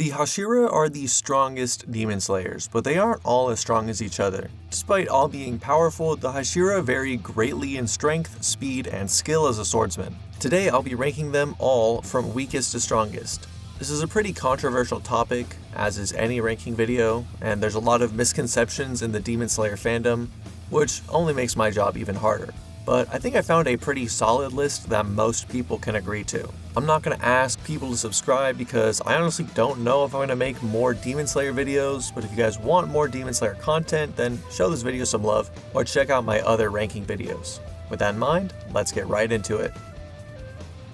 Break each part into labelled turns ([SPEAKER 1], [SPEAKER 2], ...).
[SPEAKER 1] The Hashira are the strongest demon slayers, but they aren't all as strong as each other. Despite all being powerful, the Hashira vary greatly in strength, speed, and skill as a swordsman. Today I'll be ranking them all from weakest to strongest. This is a pretty controversial topic, as is any ranking video, and there's a lot of misconceptions in the Demon Slayer fandom, which only makes my job even harder. But I think I found a pretty solid list that most people can agree to. I'm not going to ask people to subscribe because I honestly don't know if I'm going to make more Demon Slayer videos, but if you guys want more Demon Slayer content, then show this video some love, or check out my other ranking videos. With that in mind, let's get right into it.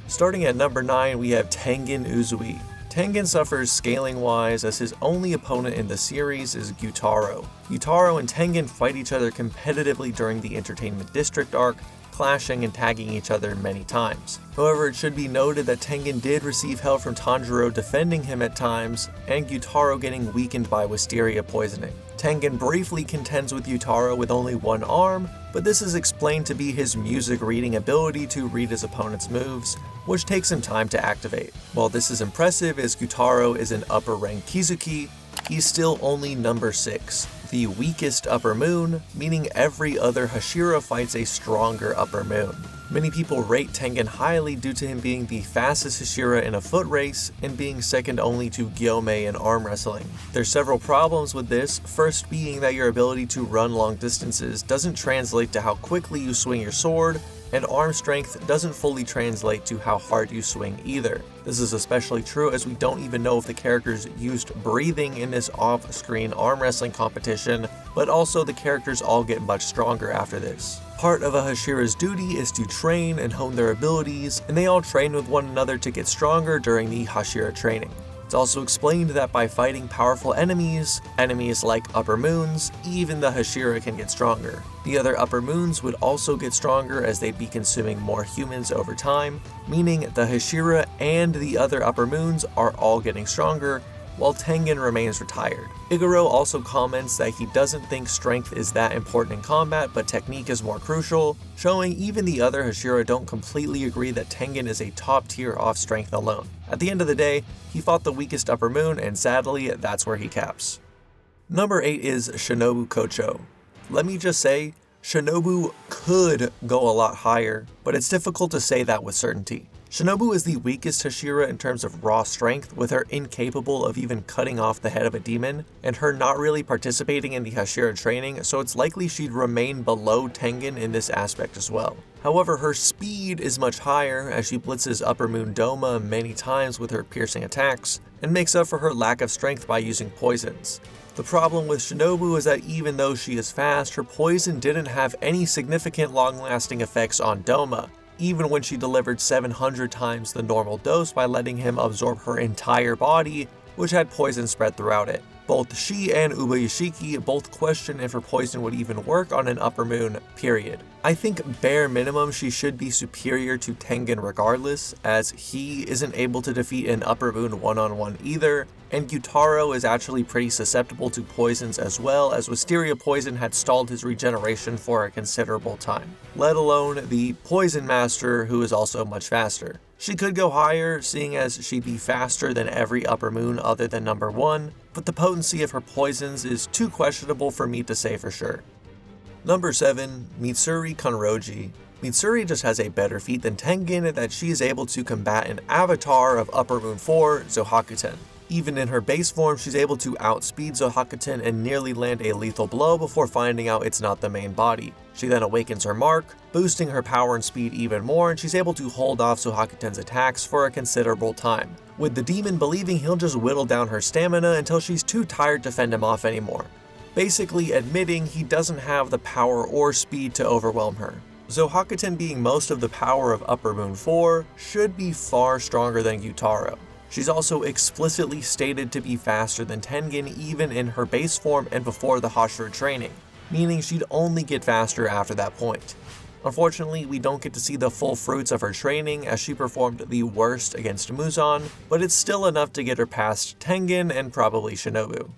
[SPEAKER 1] Starting at number 9, we have Tengen Uzui. Tengen suffers scaling-wise as his only opponent in the series is Gyutaro. Gyutaro and Tengen fight each other competitively during the Entertainment District arc, clashing and tagging each other many times. However, it should be noted that Tengen did receive help from Tanjiro defending him at times, and Gyutaro getting weakened by wisteria poisoning. Tengen briefly contends with Gyutaro with only one arm, but this is explained to be his music reading ability to read his opponent's moves, which takes him time to activate. While this is impressive as Gyutaro is an upper rank Kizuki, he's still only number 6, the weakest upper moon, meaning every other Hashira fights a stronger upper moon. Many people rate Tengen highly due to him being the fastest Hashira in a foot race and being second only to Gyomei in arm wrestling. There's several problems with this, first being that your ability to run long distances doesn't translate to how quickly you swing your sword, and arm strength doesn't fully translate to how hard you swing either. This is especially true as we don't even know if the characters used breathing in this off-screen arm wrestling competition, but also the characters all get much stronger after this. Part of a Hashira's duty is to train and hone their abilities, and they all train with one another to get stronger during the Hashira training. It's also explained that by fighting powerful enemies like upper moons, even the Hashira can get stronger. The other upper moons would also get stronger as they'd be consuming more humans over time, meaning the Hashira and the other upper moons are all getting stronger, while Tengen remains retired. Iguro also comments that he doesn't think strength is that important in combat, but technique is more crucial, showing even the other Hashira don't completely agree that Tengen is a top tier off strength alone. At the end of the day, he fought the weakest upper moon, and sadly, that's where he caps. Number 8 is Shinobu Kocho. Let me just say, Shinobu could go a lot higher, but it's difficult to say that with certainty. Shinobu is the weakest Hashira in terms of raw strength, with her incapable of even cutting off the head of a demon, and her not really participating in the Hashira training, so it's likely she'd remain below Tengen in this aspect as well. However, her speed is much higher as she blitzes Upper Moon Doma many times with her piercing attacks, and makes up for her lack of strength by using poisons. The problem with Shinobu is that even though she is fast, her poison didn't have any significant long-lasting effects on Doma, even when she delivered 700 times the normal dose by letting him absorb her entire body, which had poison spread throughout it. Both she and Ubayashiki both question if her poison would even work on an upper moon, period. I think bare minimum she should be superior to Tengen regardless, as he isn't able to defeat an upper moon one-on-one either, and Gyutaro is actually pretty susceptible to poisons as well, as wisteria poison had stalled his regeneration for a considerable time, let alone the poison master, who is also much faster. She could go higher, seeing as she'd be faster than every upper moon other than number 1, but the potency of her poisons is too questionable for me to say for sure. Number 7, Mitsuri Kanroji. Mitsuri just has a better feat than Tengen in that she is able to combat an avatar of Upper Moon 4, Zohakuten. Even in her base form, she's able to outspeed Zohakuten and nearly land a lethal blow before finding out it's not the main body. She then awakens her mark, boosting her power and speed even more, and she's able to hold off Zohakuten's attacks for a considerable time, with the demon believing he'll just whittle down her stamina until she's too tired to fend him off anymore, basically admitting he doesn't have the power or speed to overwhelm her. Zohakuten, being most of the power of Upper Moon 4, should be far stronger than Gyutaro. She's also explicitly stated to be faster than Tengen even in her base form and before the Hashira training, meaning she'd only get faster after that point. Unfortunately, we don't get to see the full fruits of her training as she performed the worst against Muzan, but it's still enough to get her past Tengen and probably Shinobu.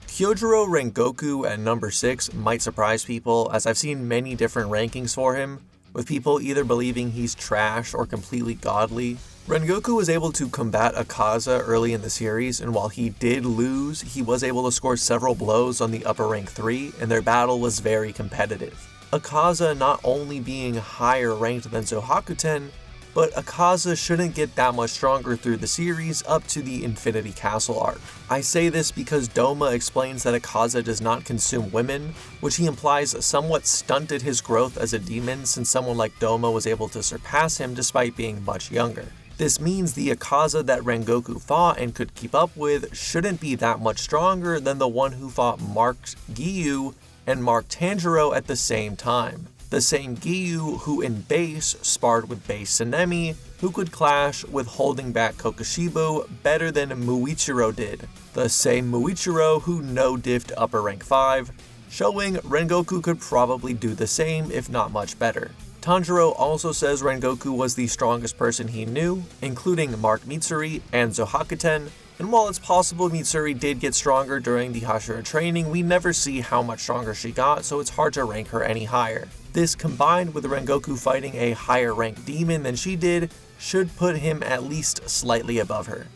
[SPEAKER 1] Kyojuro Rengoku at number 6 might surprise people, as I've seen many different rankings for him, with people either believing he's trash or completely godly. Rengoku was able to combat Akaza early in the series, and while he did lose, he was able to score several blows on the upper rank 3, and their battle was very competitive. Akaza not only being higher ranked than Zohakuten, but Akaza shouldn't get that much stronger through the series up to the Infinity Castle arc. I say this because Doma explains that Akaza does not consume women, which he implies somewhat stunted his growth as a demon since someone like Doma was able to surpass him despite being much younger. This means the Akaza that Rengoku fought and could keep up with shouldn't be that much stronger than the one who fought marked Giyu and marked Tanjiro at the same time. The same Giyu who in base sparred with base Sanemi, who could clash with holding back Kokushibo better than Muichiro did. The same Muichiro who no-diffed upper rank 5, showing Rengoku could probably do the same if not much better. Tanjiro also says Rengoku was the strongest person he knew, including Mark Mitsuri and Zohakuten, and while it's possible Mitsuri did get stronger during the Hashira training, we never see how much stronger she got, so it's hard to rank her any higher. This combined with Rengoku fighting a higher ranked demon than she did, should put him at least slightly above her.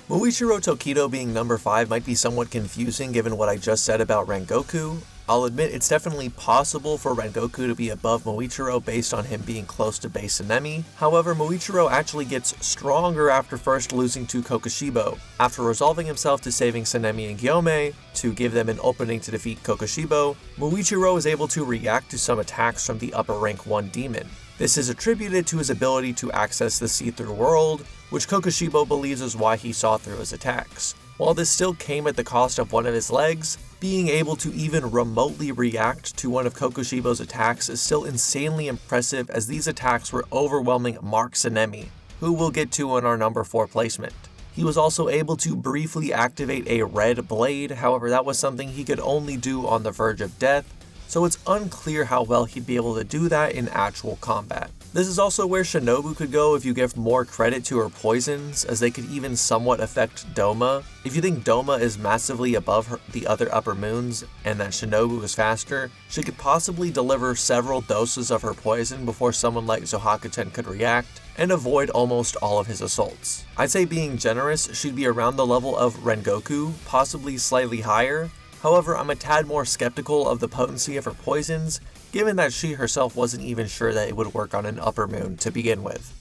[SPEAKER 1] Muichiro Tokido being number 5 might be somewhat confusing given what I just said about Rengoku. I'll admit it's definitely possible for Rengoku to be above Muichiro based on him being close to base Sanemi. However, Muichiro actually gets stronger after first losing to Kokushibo. After resolving himself to saving Sanemi and Gyomei to give them an opening to defeat Kokushibo, Muichiro is able to react to some attacks from the upper rank 1 demon. This is attributed to his ability to access the see-through world, which Kokushibo believes is why he saw through his attacks. While this still came at the cost of one of his legs, being able to even remotely react to one of Kokushibo's attacks is still insanely impressive as these attacks were overwhelming Mark Sanemi, who we'll get to in our number 4 placement. He was also able to briefly activate a red blade, however that was something he could only do on the verge of death, so it's unclear how well he'd be able to do that in actual combat. This is also where Shinobu could go if you give more credit to her poisons, as they could even somewhat affect Doma. If you think Doma is massively above the other upper moons, and that Shinobu is faster, she could possibly deliver several doses of her poison before someone like Zohakuten could react, and avoid almost all of his assaults. I'd say being generous, she'd be around the level of Rengoku, possibly slightly higher. However, I'm a tad more skeptical of the potency of her poisons, given that she herself wasn't even sure that it would work on an upper moon to begin with.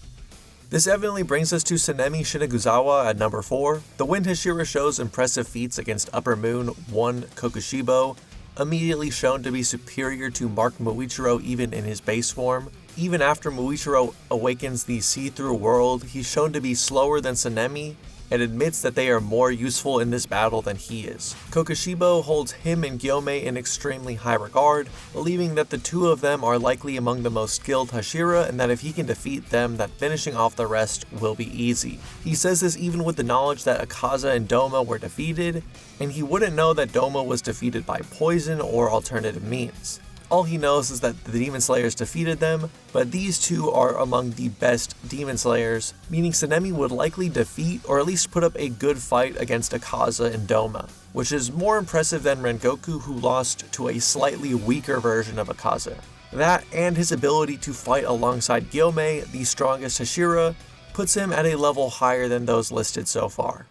[SPEAKER 1] This evidently brings us to Sanemi Shinaguzawa at number 4. The Wind Hashira shows impressive feats against upper moon 1 Kokushibo, immediately shown to be superior to Mark Muichiro even in his base form. Even after Muichiro awakens the see-through world, he's shown to be slower than Sanemi, and admits that they are more useful in this battle than he is. Kokushibo holds him and Gyomei in extremely high regard, believing that the two of them are likely among the most skilled Hashira and that if he can defeat them, that finishing off the rest will be easy. He says this even with the knowledge that Akaza and Doma were defeated, and he wouldn't know that Doma was defeated by poison or alternative means. All he knows is that the Demon Slayers defeated them, but these two are among the best Demon Slayers, meaning Sanemi would likely defeat or at least put up a good fight against Akaza and Doma, which is more impressive than Rengoku, who lost to a slightly weaker version of Akaza. That and his ability to fight alongside Gyomei, the strongest Hashira, puts him at a level higher than those listed so far.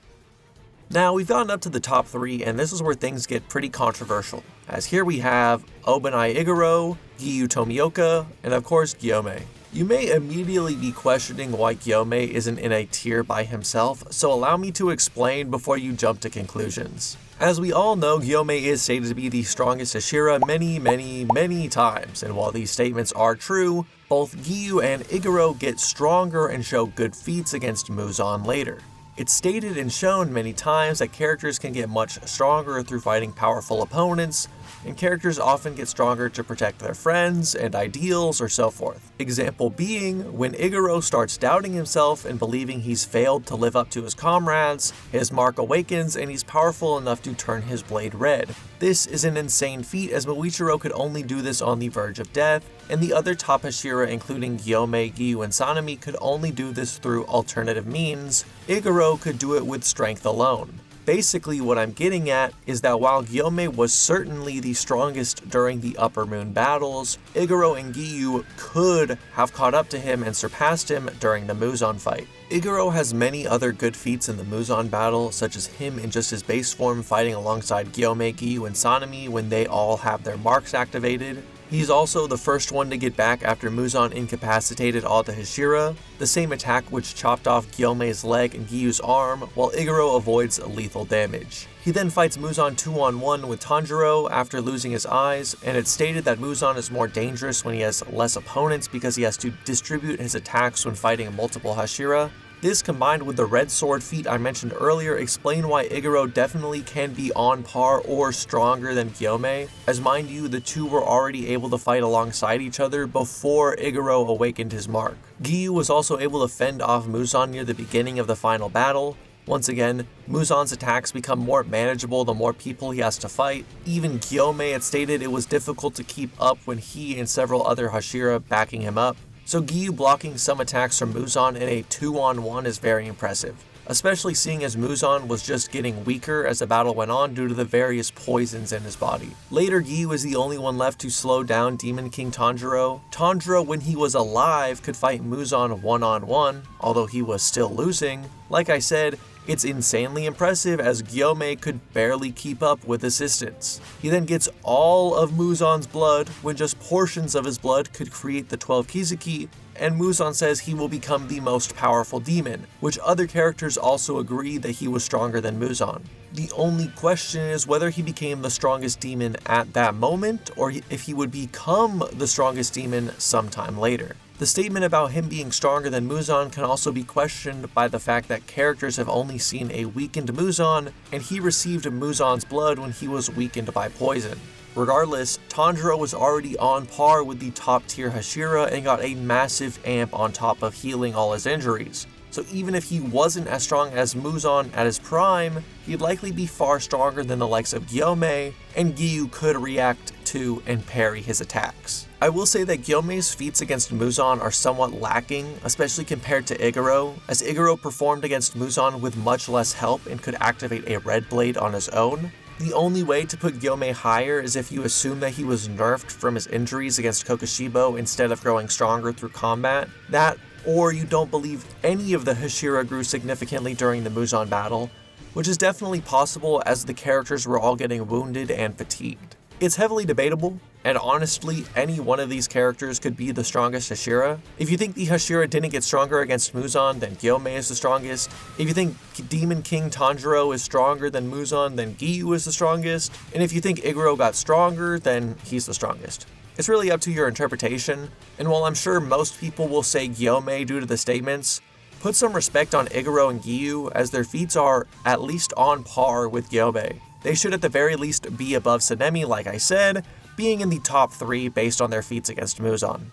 [SPEAKER 1] Now, we've gotten up to the top 3, and this is where things get pretty controversial, as here we have Obanai Iguro, Giyu Tomioka, and of course Gyomei. You may immediately be questioning why Gyomei isn't in a tier by himself, so allow me to explain before you jump to conclusions. As we all know, Gyomei is stated to be the strongest Hashira many times, and while these statements are true, both Giyu and Iguro get stronger and show good feats against Muzan later. It's stated and shown many times that characters can get much stronger through fighting powerful opponents, and characters often get stronger to protect their friends and ideals or so forth. Example being, when Iguro starts doubting himself and believing he's failed to live up to his comrades, his mark awakens and he's powerful enough to turn his blade red. This is an insane feat, as Muichiro could only do this on the verge of death, and the other top Hashira including Gyomei, Giyu, and Sanemi could only do this through alternative means. Iguro could do it with strength alone. Basically, what I'm getting at is that while Gyomei was certainly the strongest during the Upper Moon battles, Iguro and Giyu could have caught up to him and surpassed him during the Muzan fight. Iguro has many other good feats in the Muzan battle, such as him in just his base form fighting alongside Gyomei, Giyu, and Sanemi when they all have their marks activated. He's also the first one to get back after Muzan incapacitated all the Hashira, the same attack which chopped off Gyomei's leg and Giyu's arm, while Iguro avoids lethal damage. He then fights Muzan 2-on-1 with Tanjiro after losing his eyes, and it's stated that Muzan is more dangerous when he has less opponents because he has to distribute his attacks when fighting multiple Hashira. This, combined with the red sword feat I mentioned earlier, explain why Iguro definitely can be on par or stronger than Gyomei, as mind you, the two were already able to fight alongside each other before Iguro awakened his mark. Giyu was also able to fend off Muzan near the beginning of the final battle. Once again, Muzan's attacks become more manageable the more people he has to fight. Even Gyomei had stated it was difficult to keep up when he and several other Hashira backing him up. So Giyu blocking some attacks from Muzan in a 2-on-1 is very impressive, especially seeing as Muzan was just getting weaker as the battle went on due to the various poisons in his body. Later, Giyu is the only one left to slow down Demon King Tanjiro. Tanjiro, when he was alive, could fight Muzan 1-on-1, although he was still losing. Like I said, it's insanely impressive as Gyomei could barely keep up with assistance. He then gets all of Muzan's blood when just portions of his blood could create the 12 Kizuki, and Muzan says he will become the most powerful demon, which other characters also agree that he was stronger than Muzan. The only question is whether he became the strongest demon at that moment, or if he would become the strongest demon sometime later. The statement about him being stronger than Muzan can also be questioned by the fact that characters have only seen a weakened Muzan, and he received Muzan's blood when he was weakened by poison. Regardless, Tanjiro was already on par with the top tier Hashira and got a massive amp on top of healing all his injuries. So even if he wasn't as strong as Muzan at his prime, he'd likely be far stronger than the likes of Gyomei, and Giyu could react to and parry his attacks. I will say that Gyomei's feats against Muzan are somewhat lacking, especially compared to Iguro, as Iguro performed against Muzan with much less help and could activate a red blade on his own. The only way to put Gyomei higher is if you assume that he was nerfed from his injuries against Kokushibo instead of growing stronger through combat. That, or you don't believe any of the Hashira grew significantly during the Muzan battle, which is definitely possible as the characters were all getting wounded and fatigued. It's heavily debatable, and honestly, any one of these characters could be the strongest Hashira. If you think the Hashira didn't get stronger against Muzan, then Gyomei is the strongest. If you think Demon King Tanjiro is stronger than Muzan, then Giyu is the strongest. And if you think Iguro got stronger, then he's the strongest. It's really up to your interpretation, and while I'm sure most people will say Gyomei due to the statements, put some respect on Iguro and Giyu as their feats are at least on par with Gyomei. They should at the very least be above Sanemi, like I said, being in the top 3 based on their feats against Muzan.